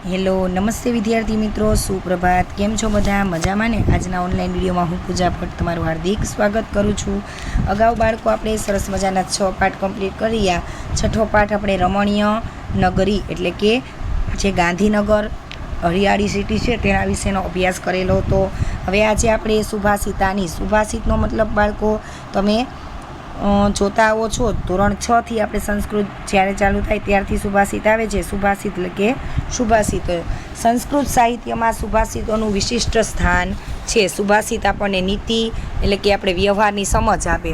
Hello નમસ્તે વિદ્યાર્થી મિત્રો, સુપ્રભાત। કેમ છો બધા? મજામાં ને? આજના ઓનલાઈન વિડીયોમાં હું પૂજા ભટ્ટ તમારું હાર્દિક સ્વાગત કરું છું। અગાઉ બાળકો આપણે સરસ મજાના 6 પાઠ કમ્પ્લીટ કર્યા। છઠ્ઠો પાઠ આપણે રમણીય નગરી એટલે કે જે ગાંધીનગર હરિયાળી સિટી છે તેના વિશેનો અભ્યાસ કરેલો હતો। હવે આજે આપણે સુભાષિતનો મતલબ બાળકો તમે જોતા આવો છો। ધોરણ 6 થી આપણે સંસ્કૃત જ્યારે ચાલુ થાય ત્યારથી સુભાષિત આવે છે। સુભાષિત એટલે કે સુભાષિતો સંસ્કૃત સાહિત્યમાં સુભાષિતોનું વિશિષ્ટ સ્થાન છે। સુભાષિત આપણને નીતિ એટલે કે આપણે વ્યવહારની સમજ આપે।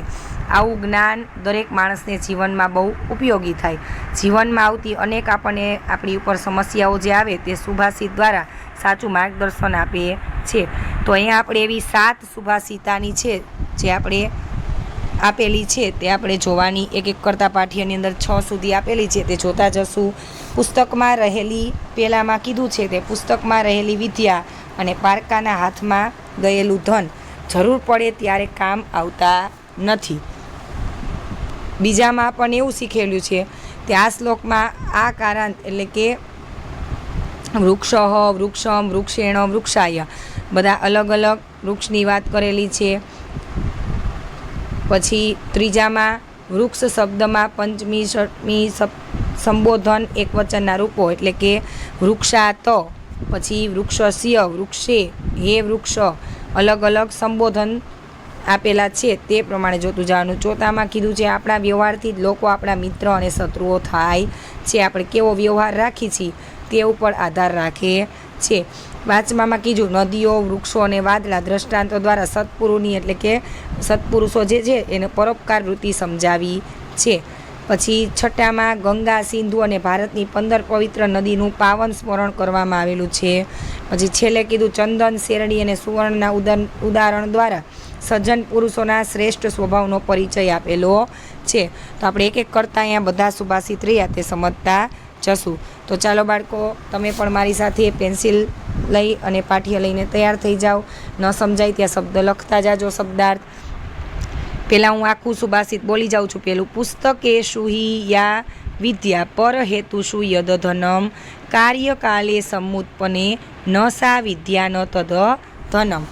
આવું જ્ઞાન દરેક માણસને જીવનમાં બહુ ઉપયોગી થાય। જીવનમાં આવતી અનેક આપણને આપણી ઉપર સમસ્યાઓ જે આવે તે સુભાષિત દ્વારા સાચું માર્ગદર્શન આપે છે। તો અહીંયા આપણે એવી 7 સુભાષિતાની છે જે આપણે આપેલી છે તે આપણે જોવાની। એક કરતા પાઠ્યની અંદર 6 સુધી આપેલી છે તે જોતા જશું। પુસ્તકમાં રહેલી પહેલાંમાં કીધું છે તે પુસ્તકમાં રહેલી વિદ્યા અને પારકાના હાથમાં ગયેલું ધન જરૂર પડે ત્યારે કામ આવતા નથી। બીજામાં પણ એવું શીખેલું છે તે આ શ્લોકમાં આ કારાંત એટલે કે વૃક્ષ વૃક્ષમ વૃક્ષેણ વૃક્ષાય બધા અલગ અલગ વૃક્ષની વાત કરેલી છે। પછી ત્રીજામાં વૃક્ષ શબ્દમાં પંચમી ષઠમી સંબોધન એકવચનના રૂપો એટલે કે વૃક્ષાત, પછી વૃક્ષસ્ય, વૃક્ષે, હે વૃક્ષ અલગ અલગ સંબોધન આપેલા છે તે પ્રમાણે જોતું જવાનું। ચોથામાં કીધું છે આપણા વ્યવહારથી જ લોકો આપણા મિત્ર અને શત્રુઓ થાય છે। આપણે કેવો વ્યવહાર રાખી છીએ તે ઉપર આધાર રાખે છે। પાંચમામાં કીધું નદીઓ, વૃક્ષો અને વાદળા દ્રષ્ટાંતો દ્વારા સત્પુરુષની એટલે કે સત્પુરુષો જે છે એને પરોપકાર વૃત્તિ સમજાવી છે। પછી છઠ્ઠામાં ગંગા, સિંધુ અને ભારતની 15 પવિત્ર નદીનું પાવન સ્મરણ કરવામાં આવેલું છે। પછી છેલ્લે કીધું ચંદન, શેરડી અને સુવર્ણના ઉદાહરણ દ્વારા સજ્જન પુરુષોના શ્રેષ્ઠ સ્વભાવનો પરિચય આપેલો છે। તો આપણે એક એક કરતાં અહીંયા બધા સુભાષિત રહ્યા તે સમજતા જશું। તો ચાલો બાળકો, તમે પણ મારી સાથે પેન્સિલ લઈ અને પાઠ્ય લઈને તૈયાર થઈ જાઓ। ન સમજાય ત્યાં શબ્દ લખતા જાજો શબ્દાર્થ। પહેલાં હું આખું સુભાષિત બોલી જાઉં છું। પહેલું પુસ્તકેષુ હિ યા વિદ્યા પર હેતુષુ યદ ધનમ કાર્યકાલે સમુત્પન્ને ન સા વિદ્યા ન તદ ધનમ।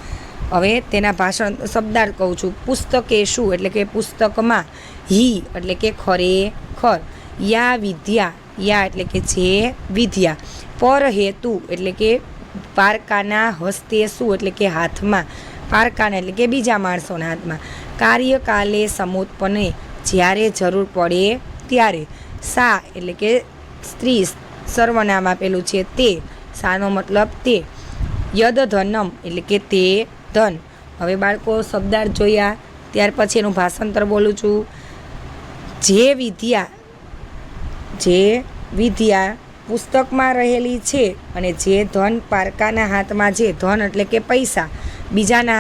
હવે તેના ભાષણ શબ્દાર્થ કહું છું। પુસ્તકેષુ એટલે કે પુસ્તકમાં, હિ એટલે કે ખરેખર, યા વિદ્યા યા એટલે કે જે વિદ્યા, પર હેતુ એટલે કે પારકાના, હસ્તે શું એટલે કે હાથમાં, પારકાના એટલે કે બીજા માણસોના હાથમાં, કાર્યકાલે સમુત્પન્ને જ્યારે જરૂર પડે ત્યારે, સા એટલે કે સ્ત્રી સર્વનામ આપેલું છે તે, સાનો મતલબ તે, યદ ધનમ એટલે કે તે ધન। હવે બાળકો શબ્દાર્થ જોયા ત્યાર પછી એનું ભાષાંતર બોલું છું। જે વિદ્યા પુસ્તકમાં રહેલી છે અને જે ધન પારકાના હાથમાં, જે ધન એટલે કે પૈસા બીજાના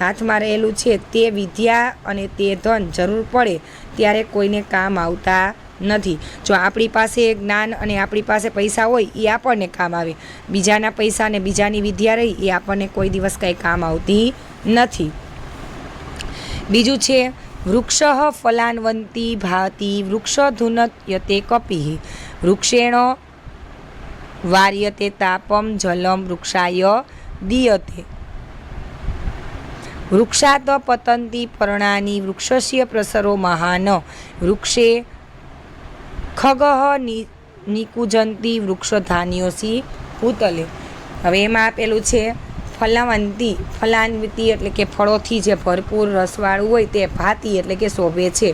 હાથમાં રહેલું છે તે વિદ્યા અને તે ધન જરૂર પડે ત્યારે કોઈને કામ આવતા નથી। જો આપણી પાસે જ્ઞાન અને આપણી પાસે પૈસા હોય એ આપણને કામ આવે, બીજાના પૈસા અને બીજાની વિદ્યા રહી એ આપણને કોઈ દિવસ કંઈ કામ આવતી નથી। બીજું છે વૃક્ષ ફલાન્વંતી ભાતિ વૃક્ષધુનયતે કપિ વૃક્ષેણ વાર્યતે તાપમ જલમ વૃક્ષાય દીયતે વૃક્ષાત પતંતી પર્ણાની વૃક્ષસ્ય પ્રસરો મહાન વૃક્ષે ખગઃ નિકુંજંતી વૃક્ષધાન્યોસી ભૂતલે। હવે એમાં આપેલું છે ફલાન્વિતી એટલે કે ફળોથી જે ભરપૂર રસવાળું હોય તે ભાતી એટલે કે શોભે છે।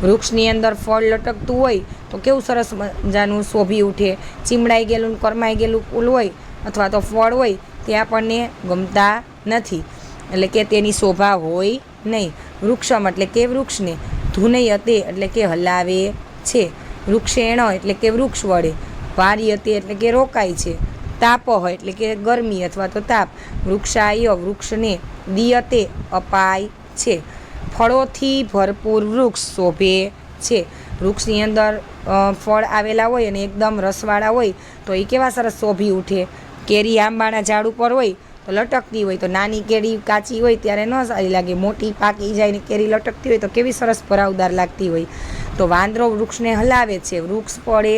વૃક્ષની અંદર ફળ લટકતું હોય તો કેવું સરસ મજાનું શોભી ઉઠે। ચીમડાઈ ગયેલું, કરમાઈ ગયેલું ફૂલ હોય અથવા તો ફળ હોય તે આપણને ગમતા નથી એટલે કે તેની શોભા હોય નહીં। વૃક્ષમ એટલે કે વૃક્ષને, ધુનયતે એટલે કે હલાવે છે, વૃક્ષેણ એટલે કે વૃક્ષ વડે, વાર્યતે એટલે કે રોકાય છે, તાપ હોય એટલે કે ગરમી અથવા તો તાપ, વૃક્ષાય વૃક્ષને, દીયતે અપાય છે, ફળોથી ભરપૂર વૃક્ષ શોભે છે। વૃક્ષની અંદર ફળ આવેલા હોય અને એકદમ રસવાળા હોય તો એ કેવા સરસ શોભી ઉઠે। કેરી આંબાના ઝાડ ઉપર હોય તો લટકતી હોય તો નાની કેરી કાચી હોય ત્યારે ન સારી લાગે, મોટી પાકી જાય ને કેરી લટકતી હોય તો કેવી સરસ ભરાવદાર લાગતી હોય। તો વાંદરો વૃક્ષને હલાવે છે, વૃક્ષ પડે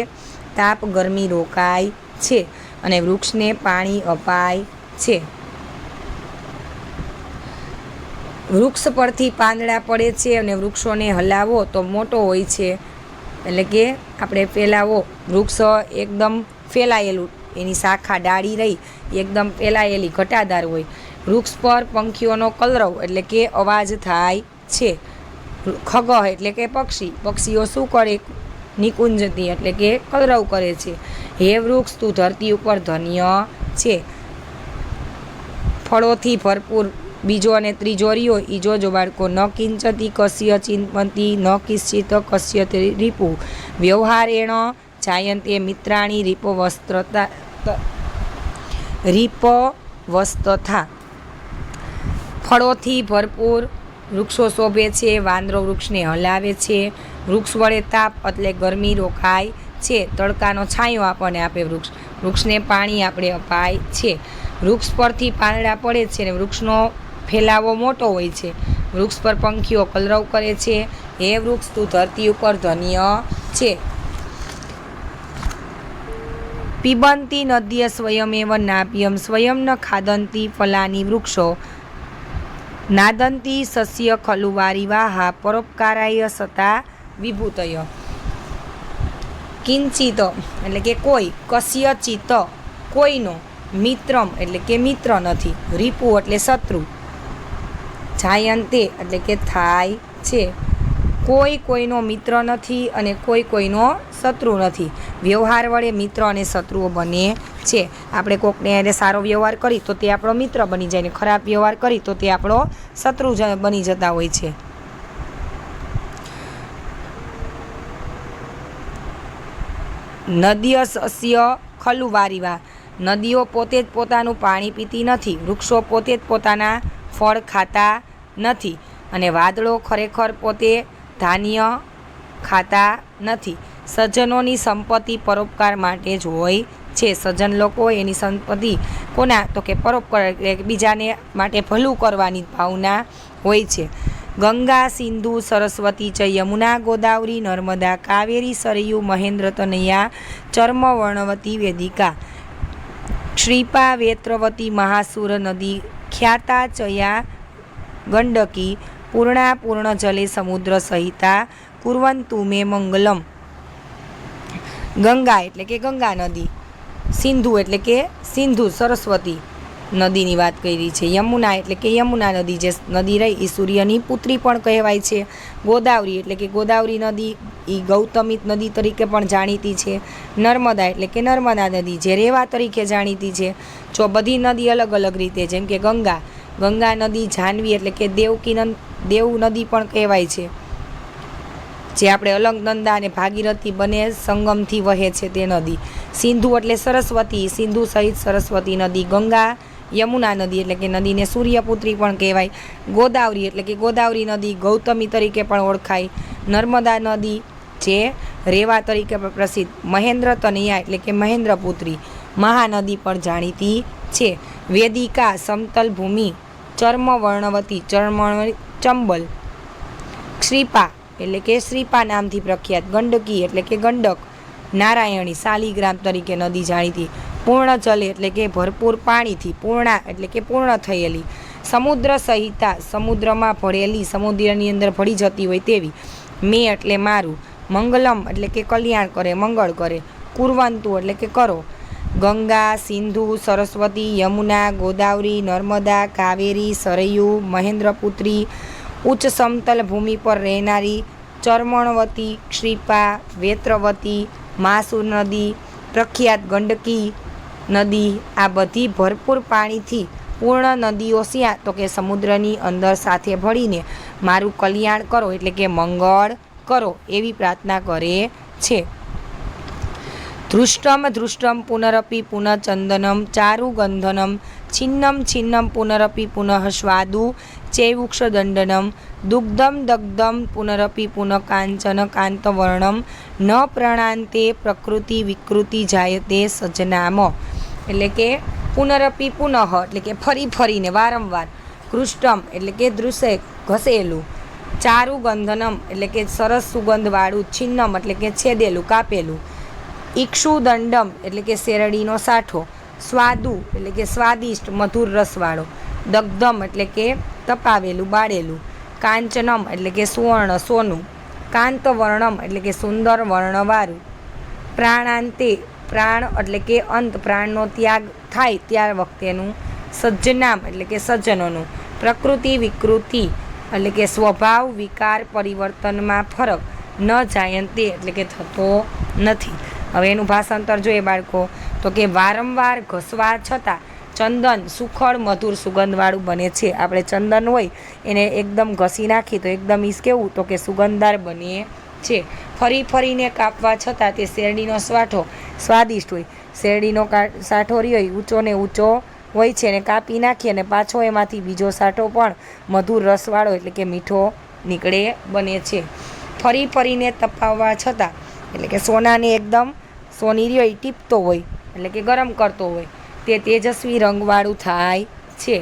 તાપ ગરમી રોકાય છે। અને વૃક્ષને પાણી અપાય છે. વૃક્ષ પરથી પાંદડા પડે છે અને વૃક્ષોને હલાવો તો મોટો હોય છે. એટલે કે આપણે ફેલાવો, વૃક્ષ એકદમ ફેલાયેલું, એની શાખા ડાળી રહી એકદમ ફેલાયેલી ઘટાદાર હોય. વૃક્ષ પર પંખીઓનો કલરવ એટલે કે અવાજ થાય છે. ખગઃ એટલે કે પક્ષી, પક્ષીઓ શું કરે? નિકુંજતી એટલે કે કલરવ કરે છે. હે વૃક્ષ, તું ધરતી ઉપર ધન્ય છે. ફળોથી ભરપૂર બીજો અને ત્રીજો રહ્યો ઈ જોજો બાળકો. ન કિંચતી કસ્ય ચિંતમતી ન કિશ્ચિત કસ્ય રીપુ વ્યવહારેણ જાયંતે મિત્રાણી રીપવસ્તથા. ફળોથી ભરપૂર વૃક્ષો શોભે છે. વાંદરો વૃક્ષને હલાવે છે. વૃક્ષ વડે તાપ એટલે ગરમી રોકાય છે. તડકાનો છાંયો આપણને આપે વૃક્ષ. વૃક્ષને પાણી આપણે અપાય છે. વૃક્ષ પરથી પાંદડા પડે છે અને વૃક્ષનો ફેલાવો મોટો હોય છે. વૃક્ષ પર પંખીઓ કલરવ કરે છે. હે વૃક્ષ, તું ધરતી ઉપર ધન્ય છે. પિબંતી નદ્ય સ્વયમેવ નાભ્યમ સ્વયં ન ખાદંતી ફલાની વૃક્ષો નાદંતી સસ્ય ખલુ વારિવાહા પરોપકારાય સતા વિભૂતય. કિંચિત એટલે કે કોઈ, કસ્યચિત કોઈનો, મિત્રમ એટલે કે મિત્ર નથી, રીપુ એટલે શત્રુ, જાયંતે એટલે કે થાય છે. કોઈ કોઈનો મિત્ર નથી અને કોઈ કોઈનો શત્રુ નથી. વ્યવહાર વડે મિત્ર અને શત્રુઓ બને છે. આપણે કોકને એને સારો વ્યવહાર કરી તો તે આપણો મિત્ર બની જાય ને ખરાબ વ્યવહાર કરી તો તે આપણો શત્રુ બની જતા હોય છે. નદીય સસ્ય ખલુ વારિવા. નદીઓ પોતે જ પોતાનું પાણી પીતી નથી. વૃક્ષો પોતે જ પોતાના ફળ ખાતા નથી. અને વાદળો ખરેખર પોતે ધાન્ય ખાતા નથી. સજ્જનોની સંપત્તિ પરોપકાર માટે જ હોય છે. સજ્જન લોકો એની સંપત્તિ કોના? તો કે પરોપકાર એટલે બીજાને માટે ભલું કરવાની ભાવના હોય છે. ગંગા સિંધુ સરસ્વતી ચ યમુના ગોદાવરી નર્મદા કાવેરી સરયુ મહેન્દ્રતનયા ચર્મવર્ણવતી વેદિકા શ્રીપા વેત્રવતી મહાસુર નદી ખ્યાતા ચયા ગંડકી પૂર્ણા પૂર્ણ જલે સમુદ્ર સહિતા કુર્વંતુ મે મંગલમ. ગંગા એટલે કે ગંગા નદી, સિંધુ એટલે કે સિંધુ સરસ્વતી નદીની વાત કરી છે. યમુના એટલે કે યમુના નદી, જે નદી રહી એ સૂર્યની પુત્રી પણ કહેવાય છે. ગોદાવરી એટલે કે ગોદાવરી નદી એ ગૌતમી નદી તરીકે પણ જાણીતી છે. નર્મદા એટલે કે નર્મદા નદી જે રેવા તરીકે જાણીતી છે. જો બધી નદી અલગ અલગ રીતે, જેમ કે ગંગા, ગંગા નદી જાહ્નવી એટલે કે દેવ નદી પણ કહેવાય છે, જે આપણે અલકનંદા અને ભાગીરથી બને સંગમથી વહે છે તે નદી. સિંધુ એટલે સરસ્વતી, સિંધુ સહિત સરસ્વતી નદી. ગંગા યમુના નદી એટલે કે નદીને સૂર્યપુત્રી પણ કહેવાય. ગોદાવરી એટલે કે ગોદાવરી નદી ગૌતમી તરીકે પણ ઓળખાય. નર્મદા નદી જે રેવા તરીકે પણ પ્રસિદ્ધ. મહેન્દ્ર તનયા એટલે કે મહેન્દ્રપુત્રી મહાનદી પણ જાણીતી છે. વેદિકા સમતલ ભૂમિ, ચર્મવર્ણવતી ચંબલ, શ્રીપા એટલે કે શ્રીપા નામથી પ્રખ્યાત. ગંડકી એટલે કે ગંડક, નારાયણી શાલિગ્રામ તરીકે નદી જાણીતી. પૂર્ણ જલે એટલે કે ભરપૂર પાણીથી, પૂર્ણા એટલે કે પૂર્ણ થયેલી. સમુદ્ર સહિતા સમુદ્રમાં ભળેલી, સમુદ્રની અંદર ભળી જતી હોય તેવી. મેં એટલે મારું. મંગલમ એટલે કે કલ્યાણ કરે, મંગળ કરે. કુર્વંતુ એટલે કે કરો. ગંગા, સિંધુ, સરસ્વતી, યમુના, ગોદાવરી, નર્મદા, કાવેરી, સરયુ, મહેન્દ્રપુત્રી, ઉચ્ચ સમતલ ભૂમિ પર રહેનારી, ચર્મણવતી, ક્ષિપા, વેત્રવતી, માસુર નદી, પ્રખ્યાત ગંડકી નદી, આ બધી ભરપૂર પાણીથી પૂર્ણ નદીઓ શ્યાં તો કે સમુદ્રની અંદર સાથે ભળીને મારું કલ્યાણ કરો એટલે કે મંગળ કરો એવી પ્રાર્થના કરે છે. ધૃષ્ટમ ધૃષ્ટમ પુનરપી પુનઃ ચંદનમ ચારુગંધનમ છિન્નમ છિન્નમ પુનરપી પુનઃ સ્વાદુ ચૈવુક્ષદંડનમ દુગ્ધમ દગ્ધમ પુનરપી પુનઃ કાંચન કાંતવર્ણમ ન પ્રણાંતે પ્રકૃતિ વિકૃતિ જાયતે સજનામ. એટલે કે પુનરપી પુનઃ એટલે કે ફરી ફરીને વારંવાર. કૃષ્ટમ એટલે કે દૃશ્ય ઘસેલું. ચારુગંધનમ એટલે કે સરસ સુગંધવાળું. છિન્નમ એટલે કે છેદેલું કાપેલું. ઈક્ષુદંડમ એટલે કે શેરડીનો સાઠો, સ્વાદુ એટલે કે સ્વાદિષ્ટ મધુર રસવાળો, દગ્ધમ એટલે કે તપાવેલું બાળેલું, કાંચનમ એટલે કે સુવર્ણ સોનું, કાંતવર્ણમ એટલે કે સુંદર વર્ણવાળું, પ્રાણાંતે પ્રાણ એટલે કે અંત પ્રાણનો ત્યાગ થાય ત્યાર વખતેનું, સજ્જનામ એટલે કે સજ્જનોનું, પ્રકૃતિ વિકૃતિ એટલે કે સ્વભાવ વિકાર પરિવર્તનમાં ફરક, ન જાયંતે એટલે કે થતો નથી. હવે એનું ભાષાંતર જોઈએ બાળકો, તો કે વારંવાર ઘસવા છતાં ચંદન સુખડ મધુર સુગંધવાળું બને છે. આપણે ચંદન હોય એને એકદમ ઘસી નાખી તો એકદમ કેવું, તો કે સુગંધદાર બને છે. ફરી ફરીને કાપવા છતાં તે શેરડીનો સાઠો સ્વાદિષ્ટ હોય. શેરડીનો સાઠો રહ્યો ઊંચો ને ઊંચો હોય છે, અને કાપી નાખીએ અને પાછો એમાંથી બીજો સાઠો પણ મધુર રસવાળો એટલે કે મીઠો નીકળે બને છે. ફરી ફરીને તપાવવા છતાં એટલે કે સોનાને એકદમ સોની રહ્યો ટીપતો હોય એટલે કે ગરમ કરતો હોય તે તેજસ્વી રંગવાળું થાય છે.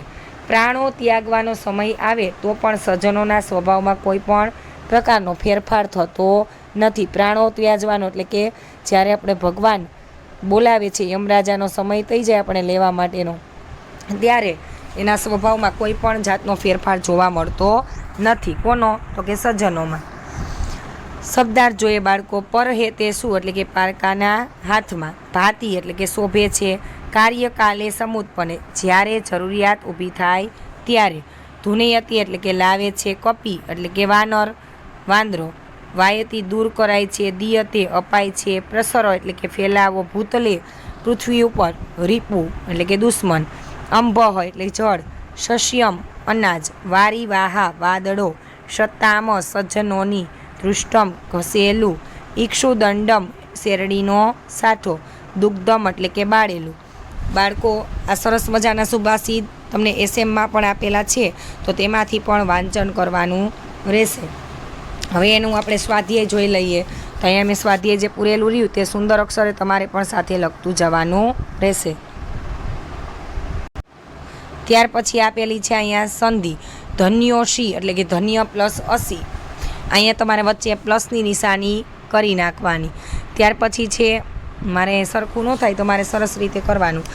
પ્રાણો ત્યાગવાનો સમય આવે તો પણ સજ્જનોના સ્વભાવમાં કોઈ પણ પ્રકારનો ફેરફાર થતો નથી. પ્રાણો ત્યાજવાનો એટલે કે જ્યારે આપણે ભગવાન બોલાવે છે, યમરાજાનો સમય થઈ જાય આપણે લેવા માટેનો, ત્યારે એના સ્વભાવમાં કોઈ પણ જાતનો ફેરફાર જોવા મળતો નથી. કોનો? તો કે સજ્જનોમાં. શબ્દાર્થ જોઈએ બાળકો. પર હે તે શું એટલે કે પારકાના હાથમાં, ભાતી એટલે કે શોભે છે, કાર્યકાલે સમુત્પન્ને જ્યારે જરૂરિયાત ઊભી થાય ત્યારે, ધુનયતી એટલે કે લાવે છે, કપી એટલે કે વાનર વાંદરો, વાયતી દૂર કરાય છે, દિયતે અપાય છે, પ્રસરો એટલે કે ફેલાવો, ભૂતલે પૃથ્વી ઉપર, રીપુ એટલે કે દુશ્મન, અંબહ એટલે જળ, શસ્યમ અનાજ, વારી વાહા વાદળો, સત્તામ સજ્જનોની, દૃષ્ટમ ઘસેલું, ઈક્ષુદંડમ શેરડીનો સાઠો, દુગ્ધમ એટલે કે બાળેલું. બાળકો આ સરસ મજાના સુભાષિત તમને એસએમમાં પણ આપેલા છે, તો તેમાંથી પણ વાંચન કરવાનું રહેશે. હવે એનું આપણે સ્વાધ્યાય જોઈ લઈએ. તો અહીંયા મેં સ્વાધ્યાય જે પૂરેલું રહ્યું તે સુંદર અક્ષરે તમારે પણ સાથે લખતું જવાનું રહેશે. ત્યાર પછી આપેલી છે અહીંયા સંધિ, ધન્યોશી એટલે કે ધન્ય પ્લસ અસી. અહીંયા તમારે વચ્ચે પ્લસની નિશાની કરી નાખવાની. ત્યાર પછી છે, મારે સરખું ન થાય તો મારે સરસ રીતે કરવાનું.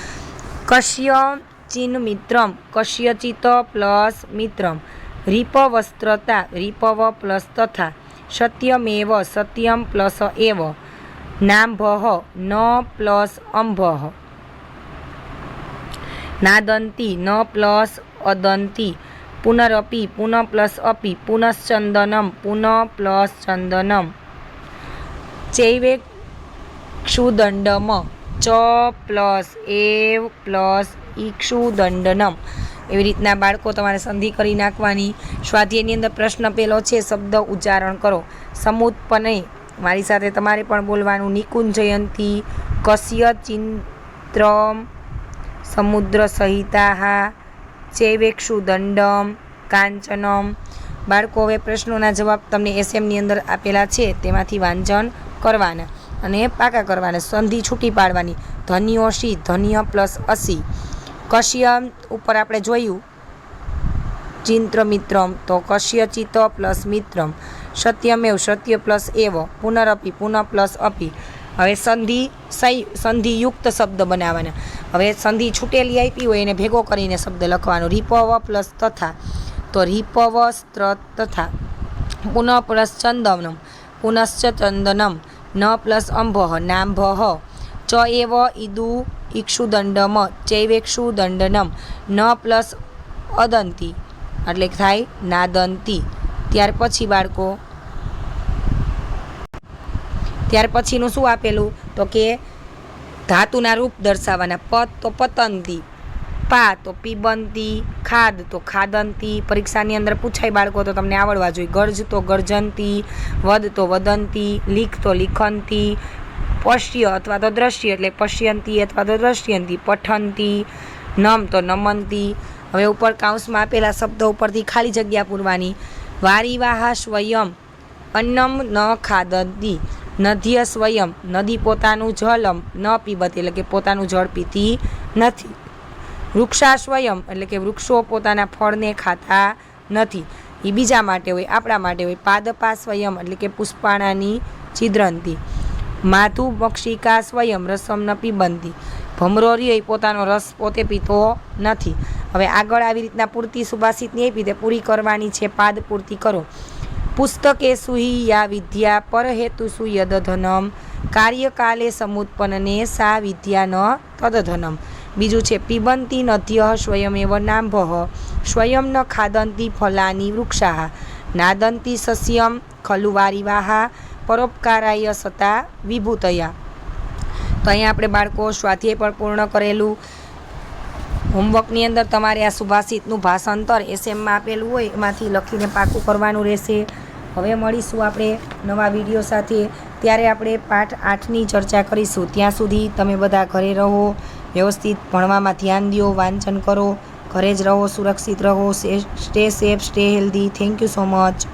કશ્ય ચિન મિત્રમ, કશ્યચિત પ્લસ મિત્રમ, રીપવસ્ત્રતા રીપવ પ્લસ તથા, સત્યમેવ સત્યમ પ્લસ એવ, નાંભઃ ન પ્લસ અંભઃ, નાદંતી ન પ્લસ અદંતી, પુનરપી પુન પ્લસ અપી, પુનશ્ચંદનમ પુન પ્લસ ચંદનમ, ચૈવેક્ષુદંડમ ચ પ્લસ એવ પ્લસ ઈક્ષુદંડનમ. એવી રીતના બાળકો તમારે સંધિ કરી નાખવાની. સ્વાધ્યાયની અંદર પ્રશ્ન પેલો છે, શબ્દ ઉચ્ચારણ કરો. સમુત્પન્ને મારી સાથે તમારે પણ બોલવાનું. નિકુંજયંતી, કસ્ય ચિત્રમ, સમુદ્ર સહિતા, ચૈવેક્ષુદંડમ, કાંચનમ. બાળકો હવે પ્રશ્નોના જવાબ તમને એસએમની અંદર આપેલા છે તેમાંથી વાંચન કરવાના અને પાકા કરવાના. સંધિ છૂટી પાડવાની. ધન્યોશી ધન્ય પ્લસ અસી. કશ્ય ઉપર આપણે જોયું ચિંત્ર મિત્રમ, તો કશ્યચિત પ્લસ મિત્રમ, સત્યમેવ સત્ય પ્લસ એવ, પુનરપી પુન પ્લસ અપી. હવે સંધિયુક્ત શબ્દ બનાવવાના. હવે સંધિ છૂટેલી આપી હોય એને ભેગો કરીને શબ્દ લખવાનો. રીપવ પ્લસ તથા, તો રીપવ સ્ત્ર તથા, પુનઃ પ્લસ ચંદનમ પુનશ્ચ ચંદનમ, ન પ્લસ અંભઃ નાંભઃ, ચ એવ ઈદુ ઈક્ષુદંડમ ચૈવેક્ષુદંડનમ, ન પ્લસ અદંતી એટલે થાય નાદંતી. ત્યાર પછી બાળકો ત્યાર પછીનું શું આપેલું, તો કે ધાતુના રૂપ દર્શાવવાના. પત તો પતંતી, પા તો પીબંતી, ખાદ તો ખાદંતી. પરીક્ષાની અંદર પૂછાય બાળકો તો તમને આવડવા જોઈએ. ગર્જ તો ગર્જંતી, વદ તો વદંતી, લીખ તો લિખંતી, પશ્ય અથવા તો દ્રશ્ય એટલે પશ્યંતી અથવા તો દ્રશ્યંતી, પઠંતી, નમ તો નમંતી. હવે ઉપર કાઉન્સમાં આપેલા શબ્દો ઉપરથી ખાલી જગ્યા પૂરવાની. વારીવાહા સ્વયં અન્નમ ન ખાદંતી, નદ્ય સ્વયં નદી પોતાનું જલમ ન પીબતી એટલે કે પોતાનું જળ પીતી નથી. વૃક્ષા સ્વયં એટલે કે વૃક્ષો પોતાના ફળને ખાતા નથી. એ બીજા માટે હોય, આપણા માટે હોય. પાદપા સ્વયં એટલે કે પુષ્પાણાની છિદ્રંતી. માધુ મક્ષિકા સ્વયં રસમ ન પીબંતી. ભમરો રહ્યો એ પોતાનો રસ પોતે પીતો નથી. હવે આગળ આવી રીતના પૂર્તિ સુભાષિતની આપી તે પૂરી કરવાની છે. પાદ પૂર્તિ કરો. પુસ્તકે સુહી યા વિદ્યા પરહેતુ સુયદધનમ કાર્યકાલે સમુત્પન્ને સા વિદ્યા ન તદધનમ. બીજું છે પીબંતી નદ્ય સ્વયમેવ નાંભઃ સ્વયં ન ખાદંતી ફલાની વૃક્ષા નાદંતી સસ્યમ ખલુ વારિવાહા પરોપકારાય સતા વિભૂતયા. તો અહીંયા આપણે બાળકો સ્વાધ્યાય પણ પૂર્ણ કરેલું. હોમવર્કની અંદર તમારે આ સુભાષિતનું ભાષાંતર એસએમમાં આપેલું હોય એમાંથી લખીને પાકું કરવાનું રહેશે. હવે મળીશું આપણે નવા વિડીયો સાથે. ત્યારે આપણે પાઠ 8ની ચર્ચા કરીશું. ત્યાં સુધી તમે બધા ઘરે રહો, વ્યવસ્થિત ભણવામાં ધ્યાન દો, વાંચન કરો, ઘરે જ રહો, સુરક્ષિત રહો. Stay safe, stay healthy. Thank you so much.